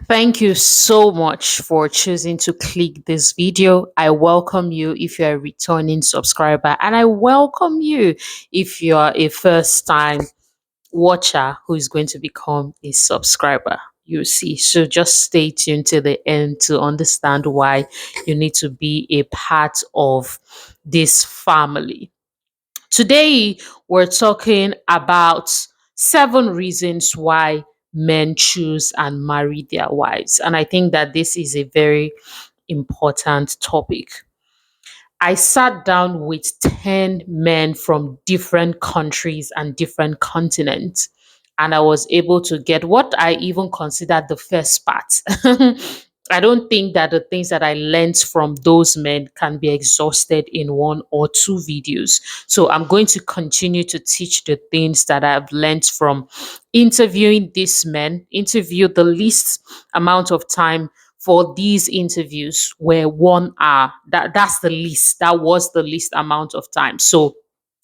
Thank you so much for choosing to click this video. I welcome you if you're a returning subscriber, and I welcome you if you're a first time watcher who is going to become a subscriber. You see, so just stay tuned to the end to understand why you need to be a part of this family. Today, we're talking about 7 reasons why men choose and marry their wives. And I think that this is a very important topic. I sat down with 10 men from different countries and different continents, and I was able to get what I even considered the first part. I don't think that the things that I learned from those men can be exhausted in 1 or 2 videos. So I'm going to continue to teach the things that I've learned from interviewing these men, interview the least amount of time for these interviews were 1 hour. That's the least. That was the least amount of time. So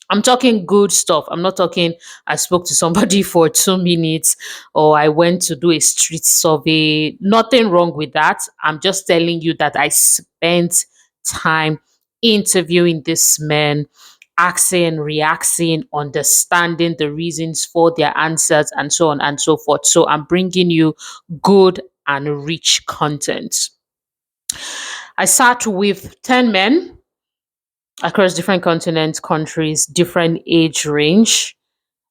I'm talking good stuff. I'm not talking I spoke to somebody for 2 minutes or I went to do a street survey. Nothing wrong with that. I'm just telling you that I spent time interviewing this man, asking, reacting, understanding the reasons for their answers, and so on and so forth. So I'm bringing you good and rich content. I sat with 10 men across different continents, countries, different age range,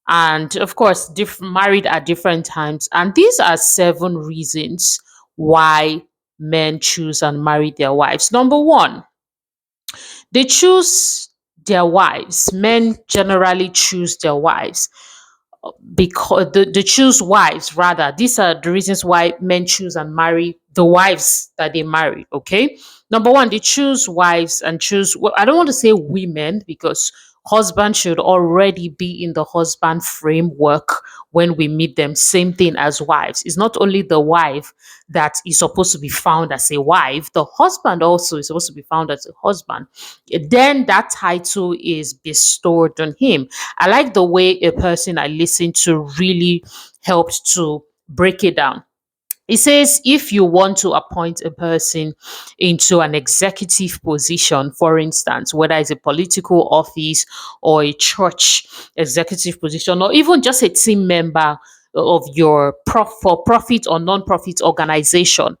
and of course, married at different times. And these are 7 reasons why men choose and marry their wives. Number one, they choose their wives. Men generally choose their wives because they choose wives rather. These are the reasons why men choose and marry the wives that they marry. Okay, number one, they choose wives and choose, well, I don't want to say women because husband should already be in the husband framework when we meet them. Same thing as wives. It's not only the wife that is supposed to be found as a wife, the husband also is supposed to be found as a husband. Then that title is bestowed on him. I like the way a person I listened to really helped to break it down. It says if you want to appoint a person into an executive position, for instance, whether it's a political office or a church executive position, or even just a team member of your for profit or non-profit organization,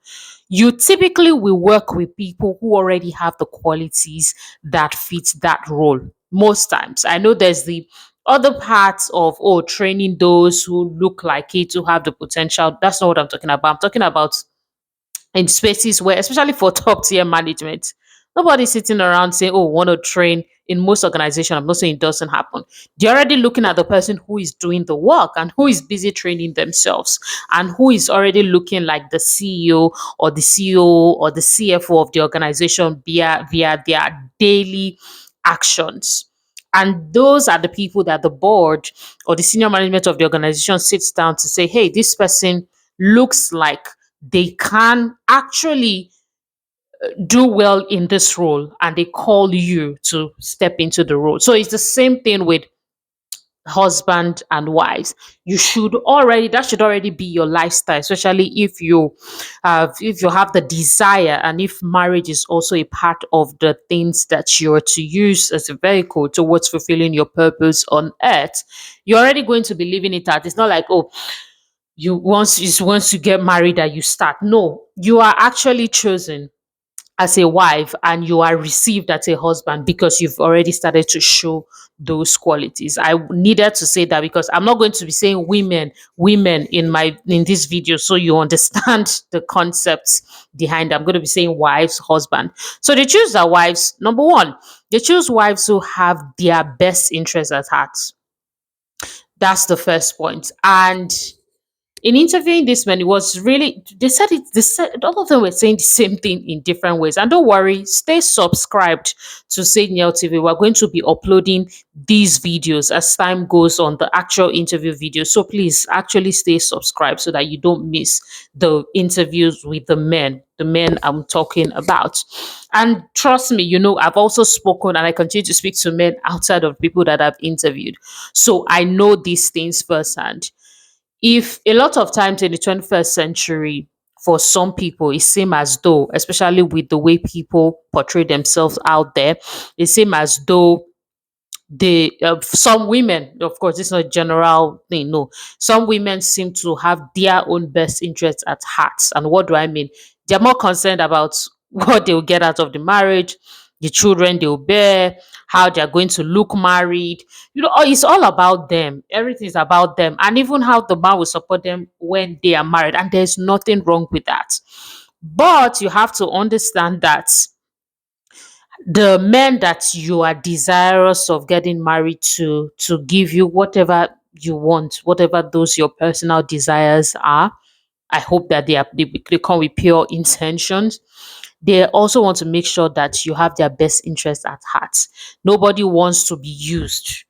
you typically will work with people who already have the qualities that fit that role. Most times, I know there's the other parts of training those who look like it, who have the potential. That's not what I'm talking about. I'm talking about in spaces where, especially for top tier management, nobody's sitting around saying, "Oh, want to train." In most organizations, I'm not saying it doesn't happen. They're already looking at the person who is doing the work and who is busy training themselves and who is already looking like the CEO or the CEO or the CFO of the organization via their daily actions. And those are the people that the board or the senior management of the organization sits down to say, hey, this person looks like they can actually do well in this role, and they call you to step into the role. So it's the same thing with husband and wives. You should already that should already be your lifestyle, especially if you have the desire, and if marriage is also a part of the things that you're to use as a vehicle towards fulfilling your purpose on earth. You're already going to be living it out. It's not like, oh, once you get married that you start. No, you are actually chosen as a wife and you are received as a husband because you've already started to show those qualities. I needed to say that because I'm not going to be saying women in this video, so you understand the concepts behind it. I'm going to be saying wives, husband. So they choose their wives. Number one, they choose wives who have their best interests at heart. That's the first point. And in interviewing this man, it was really, they said all of them were saying the same thing in different ways. And don't worry, stay subscribed to SAGENEL TV. We're going to be uploading these videos as time goes on, the actual interview videos. So please actually stay subscribed so that you don't miss the interviews with the men I'm talking about. And trust me, I've also spoken and I continue to speak to men outside of people that I've interviewed. So I know these things firsthand. If a lot of times in the 21st century, For some people, it seems as though, especially with the way people portray themselves out there, it seems as though some women, of course, it's not a general thing, no, some women seem to have their own best interests at heart. And what do I mean? They're more concerned about what they'll get out of the marriage, the children they'll bear, how they're going to look married. It's all about them. Everything is about them, and even how the man will support them when they are married. And there's nothing wrong with that, but you have to understand that the men that you are desirous of getting married to give you whatever you want, whatever those your personal desires are. I hope that they come with pure intentions. They also want to make sure that you have their best interest at heart. Nobody wants to be used.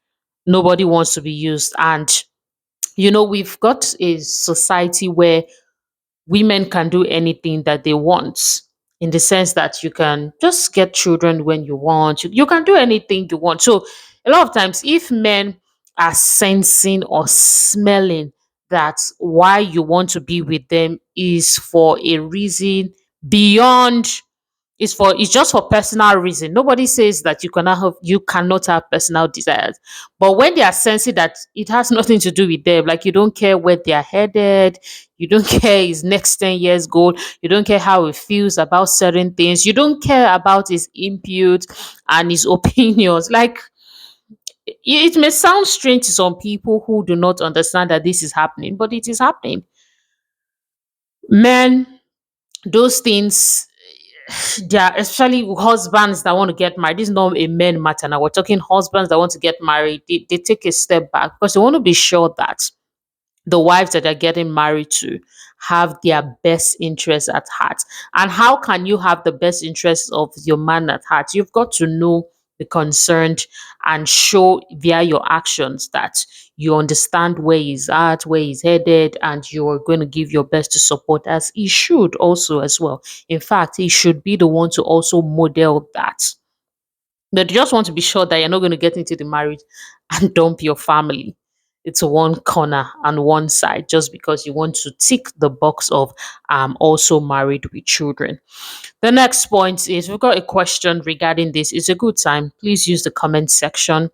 Nobody wants to be used. And we've got a society where women can do anything that they want, in the sense that you can just get children when you want. You can do anything you want. So a lot of times, if men are sensing or smelling that why you want to be with them is for a reason beyond, it's just for personal reason. Nobody says that you cannot have personal desires. But when they are sensing that it has nothing to do with them, like you don't care where they are headed, you don't care his next 10 years goal, you don't care how he feels about certain things, you don't care about his input and his opinions. Like, it may sound strange to some people who do not understand that this is happening, but it is happening. Men, those things, there are especially husbands that want to get married. This is not a men matter now. We're talking husbands that want to get married. They take a step back because they want to be sure that the wives that they're getting married to have their best interests at heart. And how can you have the best interests of your man at heart? You've got to know the concerned and show via your actions that you understand where he's at, where he's headed, and you're going to give your best to support, as he should also as well. In fact, he should be the one to also model that. But you just want to be sure that you're not going to get into the marriage and dump your family. It's one corner and one side just because you want to tick the box of also married with children. The next point is we've got a question regarding this. It's a good time. Please use the comment section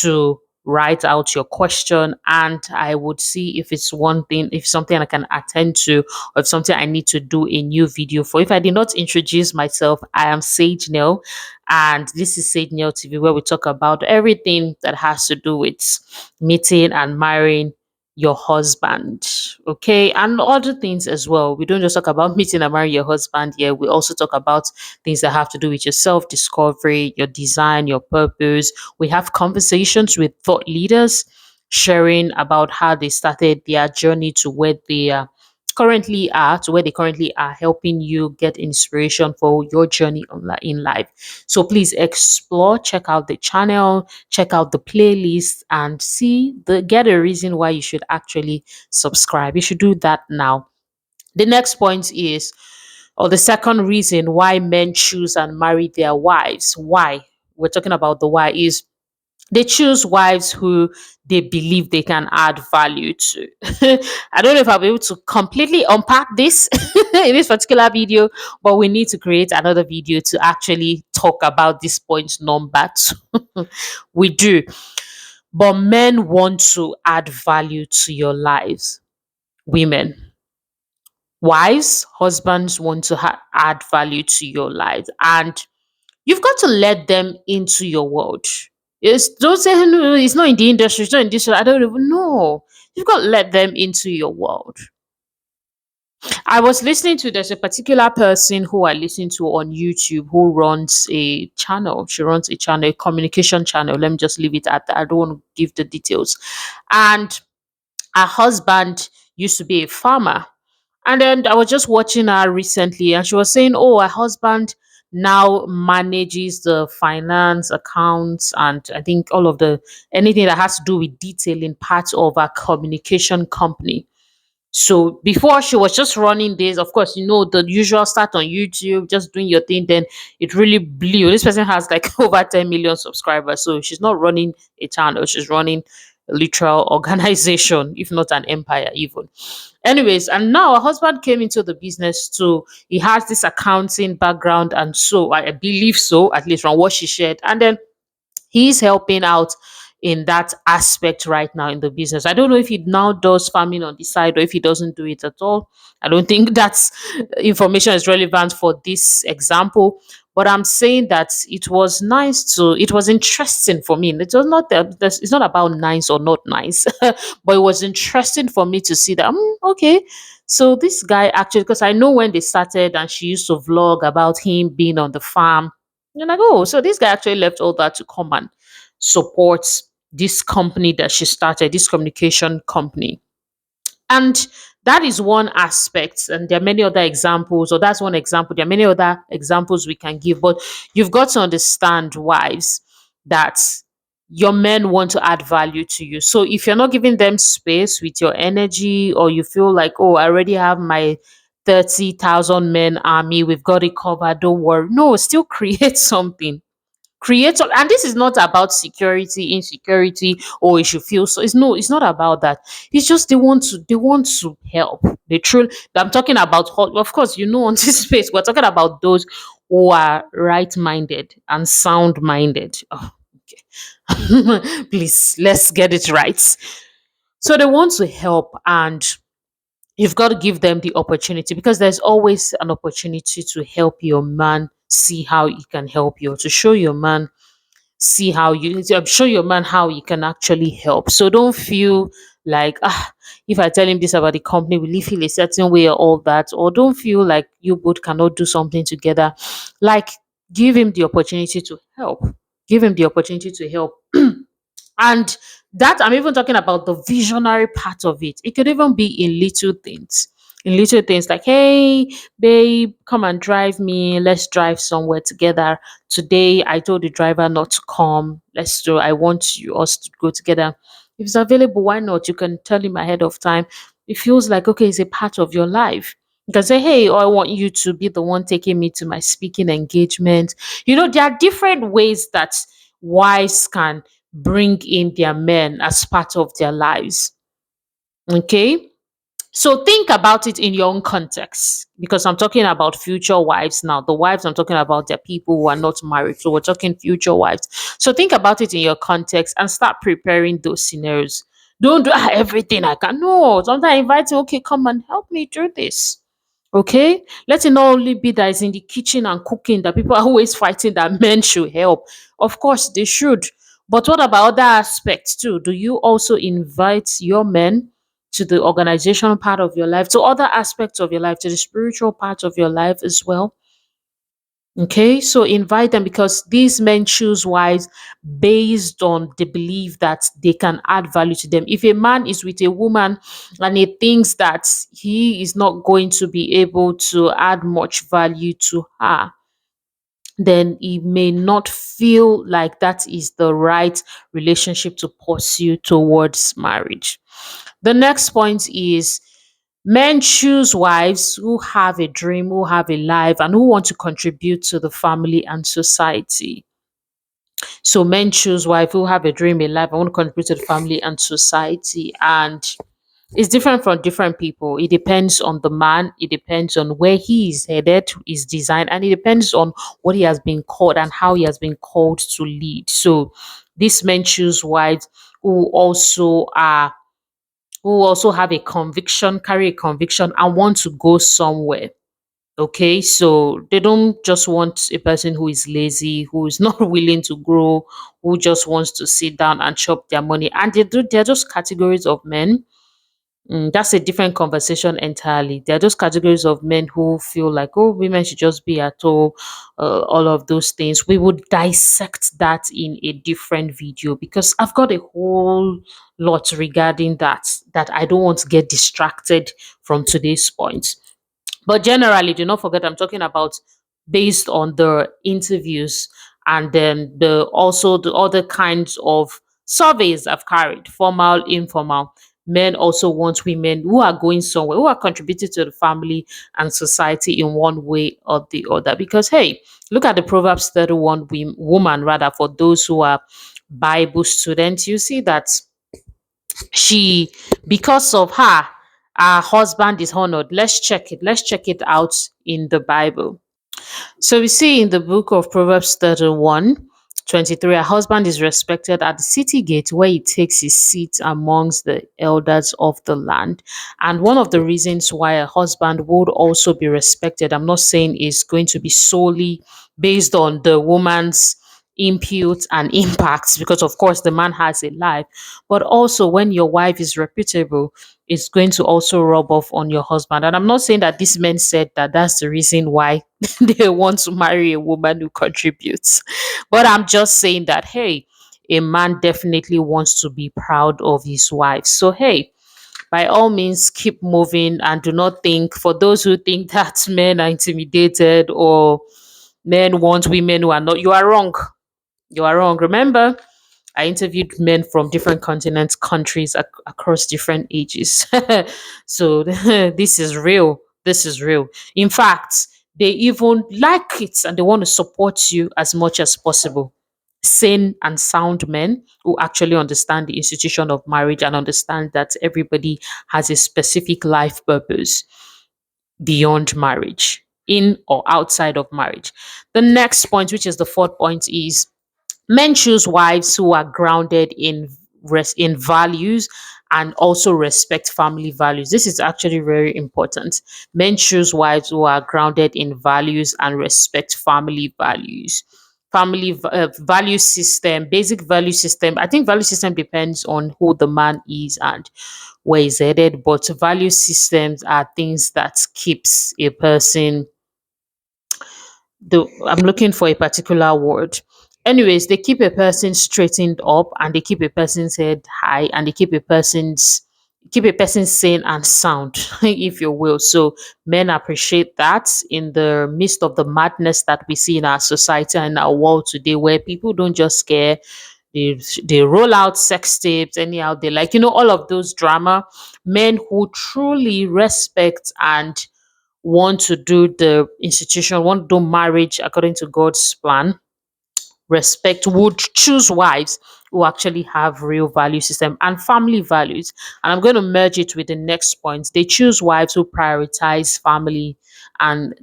to write out your question, and I would see if it's one thing, if something I can attend to, or if something I need to do a new video for. If I did not introduce myself, I am SAGENEL, and this is SAGENEL TV, where we talk about everything that has to do with meeting and marrying your husband, okay, and other things as well. We don't just talk about meeting and marrying your husband here. We also talk about things that have to do with your self-discovery, your design, your purpose. We have conversations with thought leaders sharing about how they started their journey to where they currently are, helping you get inspiration for your journey in life. So please explore, check out the channel, check out the playlist, and get a reason why you should actually subscribe. You should do that now. The next point is, or the second reason why men choose and marry their wives. Why? We're talking about the why is they choose wives who they believe they can add value to. I don't know if I'll be able to completely unpack this in this particular video, but we need to create another video to actually talk about this point number two. We do. But men want to add value to your lives. Women, wives, husbands want to add value to your lives, and you've got to let them into your world. Don't say no, it's not in the industry, it's not in this. I don't even know. You've got to let them into your world. I was listening to There's a particular person who I listen to on YouTube who runs a channel. She runs a channel, a communication channel. Let me just leave it at that. I don't want to give the details. And her husband used to be a farmer. And then I was just watching her recently, and she was saying, oh, her husband now manages the finance accounts, and I think all of the anything that has to do with detailing parts of her communication company. So before she was just running this, of course, the usual start on YouTube, just doing your thing, then it really blew. This person has like over 10 million subscribers. So she's not running a channel, she's running literal organization, if not an empire, even. Anyways, and now her husband came into the business too. He has this accounting background, and so I believe so, at least from what she shared. And then he's helping out in that aspect right now in the business. I don't know if he now does farming on the side or if he doesn't do it at all. I don't think that's information is relevant for this example. But I'm saying that it was nice to, it was interesting for me. It was not that it's not about nice or not nice, but it was interesting for me to see that okay. So this guy actually, because I know when they started and she used to vlog about him being on the farm, and I go, oh, so this guy actually left all that to come and support this company that she started, this communication company. And that is one aspect. And there are many other examples, or that's one example. There are many other examples we can give, but you've got to understand, wives, that your men want to add value to you. So if you're not giving them space with your energy, or you feel like, oh, I already have my 30,000 men army, we've got it covered, don't worry. No, still create something, create some, and this is not about security, insecurity, or you should feel so, it's no, it's not about that. It's just they want to help. They truly, I'm talking about of course, on this space we're talking about those who are right-minded and sound-minded. Oh, okay. Please, let's get it right. So they want to help, and you've got to give them the opportunity, because there's always an opportunity to help your man see how he can help you, or to show your man, see how you show your man how you can actually help. So don't feel like, if I tell him this about the company, will he feel a certain way or all that? Or don't feel like you both cannot do something together. Like, give him the opportunity to help. Give him the opportunity to help. And that, I'm even talking about the visionary part of it. It could even be in little things. In little things like, hey, babe, come and drive me. Let's drive somewhere together. Today, I told the driver not to come. Let's do, I want you us to go together. If it's available, why not? You can tell him ahead of time. It feels like, okay, it's a part of your life. You can say, hey, I want you to be the one taking me to my speaking engagement. There are different ways that wives can bring in their men as part of their lives. Okay. So think about it in your own context, because I'm talking about future wives now. The wives I'm talking about, they're people who are not married. So we're talking future wives. So think about it in your context and start preparing those scenarios. Don't do everything I can. No, sometimes invite you, okay, come and help me do this. Okay, let it not only be that it's in the kitchen and cooking that people are always fighting that men should help. Of course, they should. But what about other aspects too? Do you also invite your men to the organizational part of your life, to other aspects of your life, to the spiritual part of your life as well? Okay, so invite them, because these men choose wives based on the belief that they can add value to them. If a man is with a woman and he thinks that he is not going to be able to add much value to her, then he may not feel like that is the right relationship to pursue towards marriage. The next point is, men choose wives who have a dream, who have a life, and who want to contribute to the family and society. So men choose wives who have a dream, a life, and want to contribute to the family and society. And it's different from different people. It depends on the man, it depends on where he is headed, his design, and it depends on what he has been called and how he has been called to lead. So these men choose wives who also have a conviction, carry a conviction, and want to go somewhere. Okay, so they don't just want a person who is lazy, who is not willing to grow, who just wants to sit down and chop their money. And they're just categories of men. That's a different conversation entirely. There are those categories of men who feel like, oh, women should just be at all of those things. We would dissect that in a different video, because I've got a whole lot regarding that I don't want to get distracted from today's point. But generally, do not forget, I'm talking about based on the interviews, and then the other kinds of surveys I've carried, formal, informal. Men also want women who are going somewhere, who are contributing to the family and society in one way or the other. Because hey, look at the Proverbs 31 woman, rather, for those who are Bible students, you see that She, because of her, husband is honored. Let's check it. Let's check it out in the Bible. So we see in the book of Proverbs 31:23, a husband is respected at the city gate where he takes his seat amongst the elders of the land. And one of the reasons why a husband would also be respected, I'm not saying is going to be solely based on the woman's input and impacts, because of course the man has a life, but also when your wife is reputable, it's going to also rub off on your husband. And I'm not saying that these men said that that's the reason why they want to marry a woman who contributes. But I'm just saying that, hey, a man definitely wants to be proud of his wife. So, hey, by all means, keep moving and do not think, for those who think that men are intimidated or men want women who are not, you are wrong. You are wrong. Remember, I interviewed men from different continents, countries across different ages. So this is real. This is real. In fact, they even like it and they want to support you as much as possible. Sane and sound men who actually understand the institution of marriage and understand that everybody has a specific life purpose beyond marriage, in or outside of marriage. The next point, which is the fourth point, is men choose wives who are grounded in in values and also respect family values. This is actually very important. Men choose wives who are grounded in values and respect family values. Value system, basic value system. I think value system depends on who the man is and where he's headed, but value systems are things that keeps a person, I'm looking for a particular word. Anyways, they keep a person straightened up and they keep a person's head high and they keep a person sane and sound, if you will. So men appreciate that in the midst of the madness that we see in our society and our world today, where people don't just care. They roll out sex tapes anyhow. They like, all of those drama. Men who truly respect and want to do the institution, want to do marriage according to God's plan, respect, would choose wives who actually have real value system and family values. And I'm going to merge it with the next point. They choose wives who prioritize family, and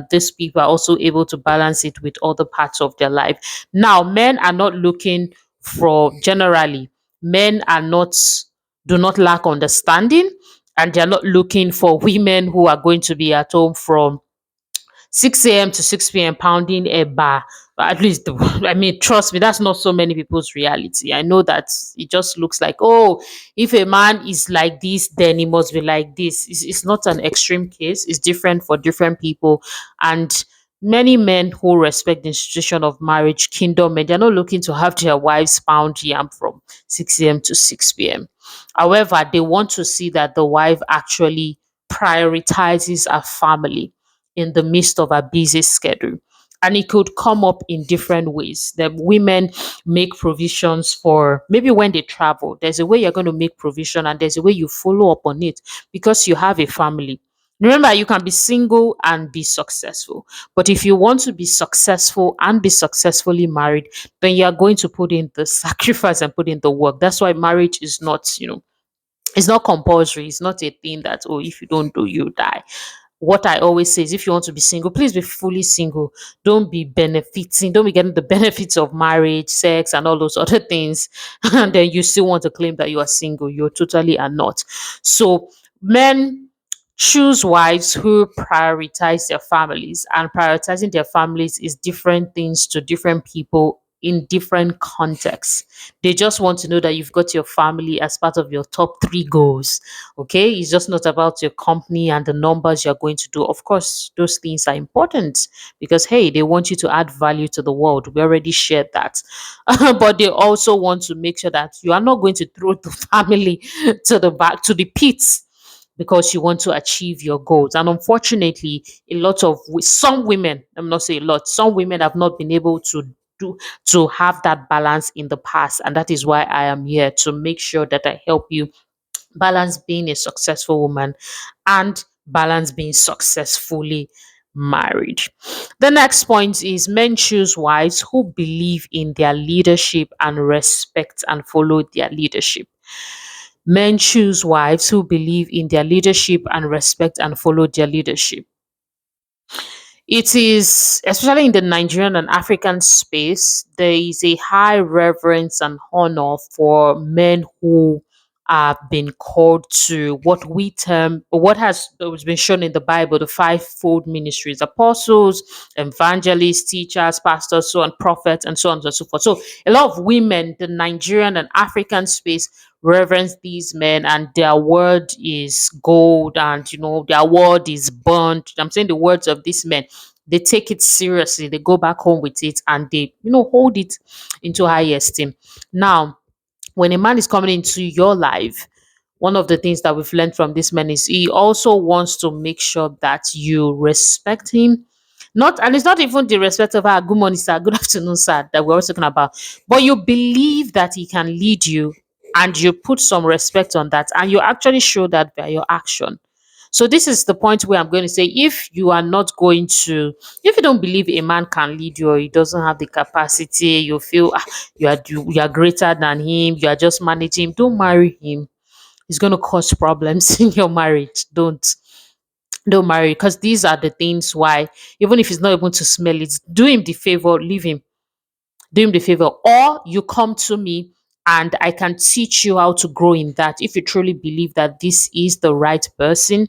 these people are also able to balance it with other parts of their life. Now, men are not looking for, generally, men are not, do not lack understanding, and they're not looking for women who are going to be at home from 6 a.m. to 6 p.m. pounding a bar. At least, I mean, trust me, that's not so many people's reality. I know that it just looks like, oh, if a man is like this, then he must be like this. It's not an extreme case, it's different for different people. And many men who respect the institution of marriage, kingdom men, they're not looking to have their wives pound yam from 6 a.m. to 6 p.m. However, they want to see that the wife actually prioritizes a family in the midst of a busy schedule. And it could come up in different ways. The women make provisions for, maybe when they travel, there's a way you're going to make provision and there's a way you follow up on it because you have a family. Remember, you can be single and be successful. But if you want to be successful and be successfully married, then you're going to put in the sacrifice and put in the work. That's why marriage is not, it's not compulsory. It's not a thing that, oh, if you don't do, you die. What I always say is, if you want to be single, please be fully single. Don't be getting the benefits of marriage, sex, and all those other things. And then you still want to claim that you are single. You totally are not. So men choose wives who prioritize their families, and prioritizing their families is different things to different people in different contexts. They just want to know that you've got your family as part of your top three goals. Okay, it's just not about your company and the numbers you're going to do. Of course, those things are important because, hey, they want you to add value to the world. We already shared that. But they also want to make sure that you are not going to throw the family to the back, to the pits, because you want to achieve your goals. And unfortunately, some women, I'm not saying a lot, some women have not been able do to have that balance in the past. And that is why I am here to make sure that I help you balance being a successful woman and balance being successfully married. The next point is men choose wives who believe in their leadership and respect and follow their leadership. Men choose wives who believe in their leadership and respect and follow their leadership. It is, especially in the Nigerian and African space, there is a high reverence and honor for men who have been called to what we term, or what has been shown in the Bible, the fivefold ministries: apostles, evangelists, teachers, pastors, so on, prophets, and so on and so forth. So a lot of women, the Nigerian and African space, reverence these men, and their word is gold, and their word is burnt. I'm saying the words of these men, they take it seriously, they go back home with it, and they hold it into high esteem. Now, when a man is coming into your life, one of the things that we've learned from this man is he also wants to make sure that you respect him. Not, and it's not even the respect of good morning, sir, good afternoon, sir, that we're always talking about, but you believe that he can lead you, and you put some respect on that, and you actually show that by your action. So this is the point where I'm going to say, if you are not going to, if you don't believe a man can lead you, or he doesn't have the capacity, you feel you are greater than him, you are just managing him, don't marry him. It's going to cause problems in your marriage. Don't marry, because these are the things why, even if he's not able to smell it, do him the favor, leave him. Do him the favor, or you come to me and I can teach you how to grow in that, if you truly believe that this is the right person,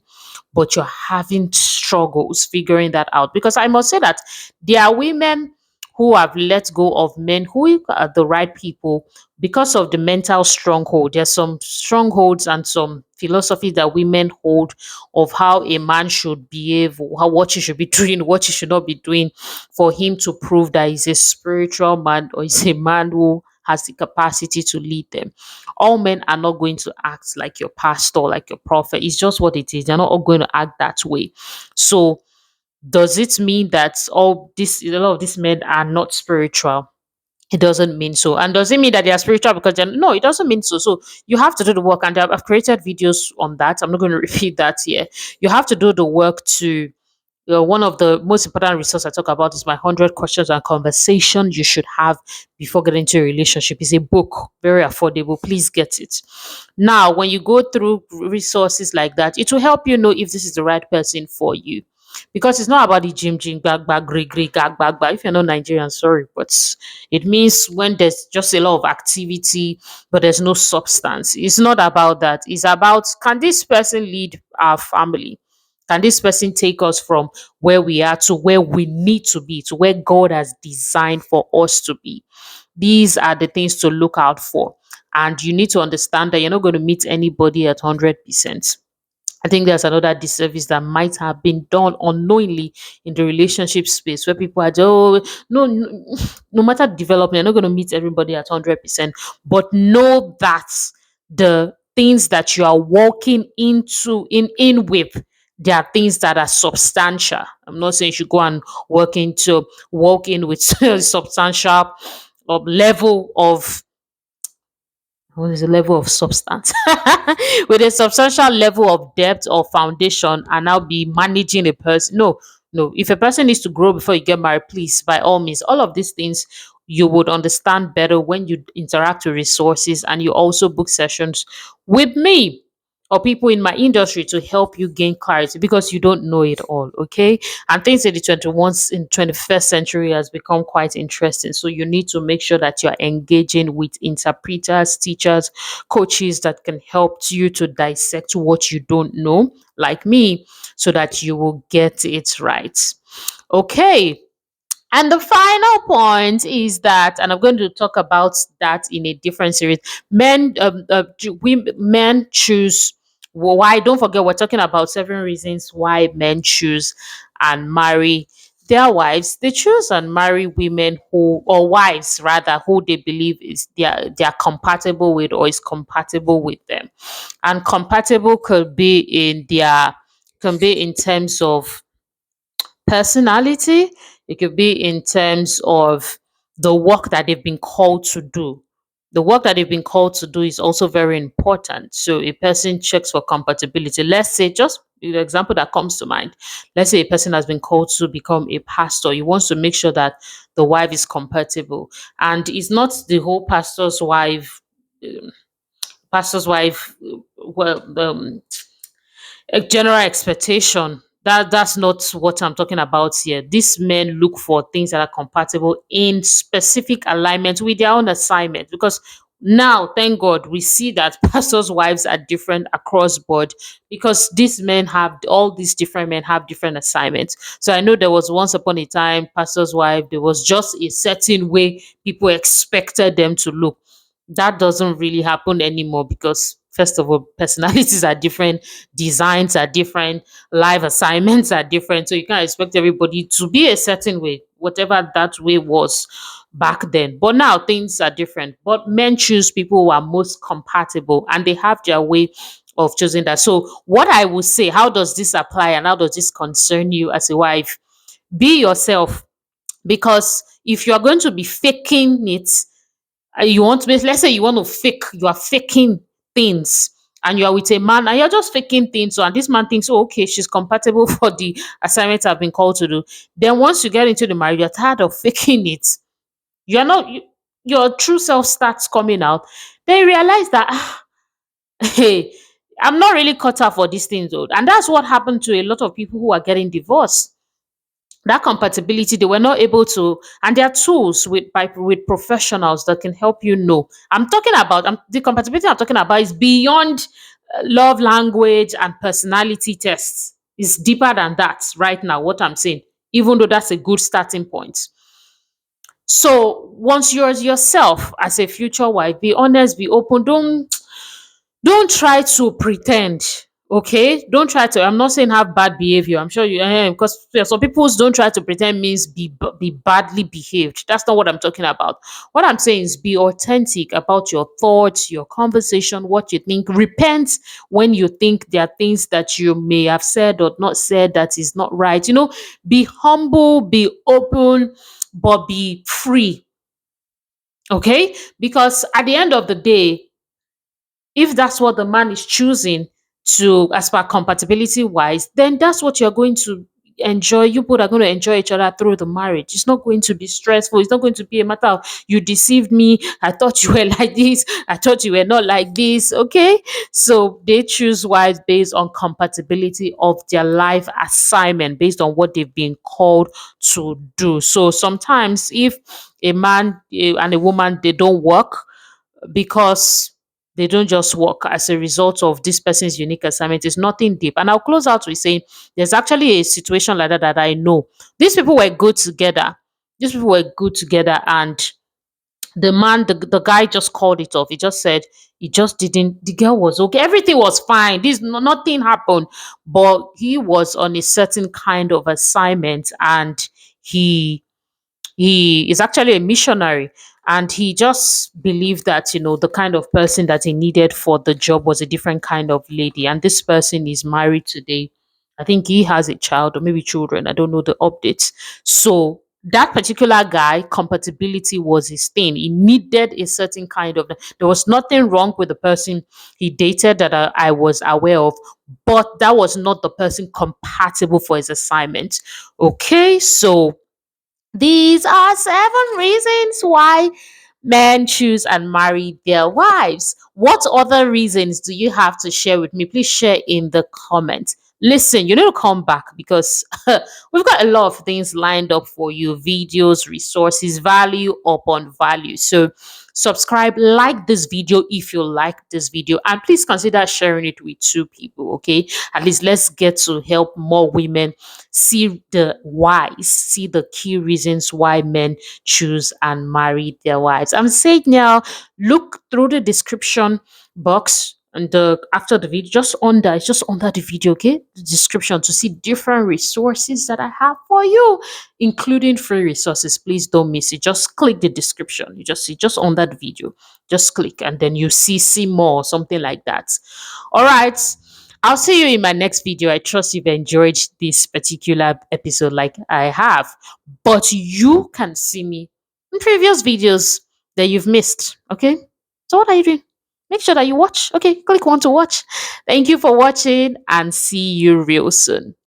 but you're having struggles figuring that out. Because I must say that there are women who have let go of men who are the right people because of the mental stronghold. There's some strongholds and some philosophies that women hold of how a man should behave, what he should be doing, what he should not be doing, for him to prove that he's a spiritual man, or he's a man who has the capacity to lead them. All men are not going to act like your pastor, like your prophet. It's just what it is. They're not all going to act that way. So does it mean that a lot of these men are not spiritual? It doesn't mean so. And does it mean that they are spiritual because no, it doesn't mean so. So you have to do the work, and I've created videos on that. I'm not going to repeat that here. You have to do the work to, one of the most important resources I talk about is my 100 questions and conversation you should have before getting into a relationship. It's a book, very affordable. Please get it. Now, when you go through resources like that, it will help you know if this is the right person for you. Because it's not about the gym, bag, bag, grig, grig, gag, bag, bag. If you're not Nigerian, sorry, but it means when there's just a lot of activity, but there's no substance. It's not about that. It's about, can this person lead our family? Can this person take us from where we are to where we need to be, to where God has designed for us to be? These are the things to look out for. And you need to understand that you're not going to meet anybody at 100%. I think there's another disservice that might have been done unknowingly in the relationship space, where people are just, oh, no, no, no matter the development, you're not going to meet everybody at 100%. But know that the things that you are walking into, in with, there are things that are substantial. I'm not saying you should go and walk in with substantial level of, what is the level of substance, with a substantial level of depth or foundation, and now be managing a person. No, no, if a person needs to grow before you get married, please, by all means, all of these things you would understand better when you interact with resources, and you also book sessions with me or people in my industry to help you gain clarity, because you don't know it all. Okay, and things in the 21st century has become quite interesting. So you need to make sure that you're engaging with interpreters, teachers, coaches that can help you to dissect what you don't know, like me, so that you will get it right. Okay. And the final point is that, and I'm going to talk about that in a different series. Men choose, why? Don't forget, we're talking about 7 reasons why men choose and marry their wives. They choose and marry women who, or wives rather, who they believe is they are compatible with, or is compatible with them. And compatible can be in terms of personality, it could be in terms of the work that they've been called to do. The work that they've been called to do is also very important. So a person checks for compatibility. Let's say, just the example that comes to mind. Let's say a person has been called to become a pastor. He wants to make sure that the wife is compatible. And it's not the whole pastor's wife. pastor's wife, well, a general expectation. That's not what I'm talking about here. These men look for things that are compatible in specific alignment with their own assignment. Because now, thank God, we see that pastors' wives are different across board, because these men have all these different men have different assignments. So I know there was once upon a time, pastor's wife, there was just a certain way people expected them to look. That doesn't really happen anymore, because first of all, personalities are different, designs are different, life assignments are different. So you can't expect everybody to be a certain way, whatever that way was back then. But now things are different. But men choose people who are most compatible, and they have their way of choosing that. So what I would say, how does this apply and how does this concern you as a wife? Be yourself, because if you are going to be faking it, you want to be, let's say you want to fake, you are faking things, and you are with a man and you're just faking things. So, and this man thinks, oh, okay, she's compatible for the assignment I've been called to do. Then once you get into the marriage, you're tired of faking it. You're not, your true self starts coming out. Then you realize that, hey, I'm not really cut out for these things, though. And that's what happened to a lot of people who are getting divorced. That compatibility, they were not able to, and there are tools with professionals that can help you know. I'm talking about, the compatibility I'm talking about is beyond love language and personality tests. It's deeper than that right now, what I'm saying, even though that's a good starting point. So once you're yourself as a future wife, be honest, be open. Don't try to pretend. Okay, don't try to. I'm not saying have bad behavior. I'm sure you, because some people don't try to pretend means be badly behaved. That's not what I'm talking about. What I'm saying is be authentic about your thoughts, your conversation, what you think. Repent when you think there are things that you may have said or not said that is not right. Be humble, be open, but be free. Okay, because at the end of the day, if that's what the man is choosing to, as per compatibility wise, then that's what you're going to enjoy. You both are going to enjoy each other through the marriage. It's not going to be stressful. It's not going to be a matter of you deceived me. I thought you were like this. I thought you were not like this. Okay. So they choose wives based on compatibility of their life assignment, based on what they've been called to do. So sometimes if a man and a woman, they don't work, because they don't just work as a result of this person's unique assignment. It's nothing deep. And I'll close out with saying there's actually a situation like that I know. These people were good together. These people were good together, and the guy just called it off. He just said he just didn't. The girl was okay. Everything was fine. Nothing happened, but he was on a certain kind of assignment, and he he is actually a missionary, and he just believed that the kind of person that he needed for the job was a different kind of lady, and this person is married today. I think he has a child or maybe children. I don't know the updates. So that particular guy, compatibility was his thing. He needed a certain kind of, there was nothing wrong with the person he dated that I was aware of, but that was not the person compatible for his assignment. Okay, so these are 7 reasons why men choose and marry their wives. What other reasons do you have to share with me? Please share in the comments. Listen, you need to come back, because we've got a lot of things lined up for you: videos, resources, value upon value. So, subscribe, like this video if you like this video, and please consider sharing it with 2 people. Okay, at least let's get to help more women see the whys, see the key reasons why men choose and marry their wives. I'm saying now, look through the description box and after the video, it's just under the video, okay? The description, to see different resources that I have for you, including free resources. Please don't miss it. Just click the description. You just see just under the video. Just click, and then you see more, something like that. All right. I'll see you in my next video. I trust you've enjoyed this particular episode like I have. But you can see me in previous videos that you've missed. Okay? So what are you doing? Make sure that you watch. Okay, click one to watch. Thank you for watching, and see you real soon.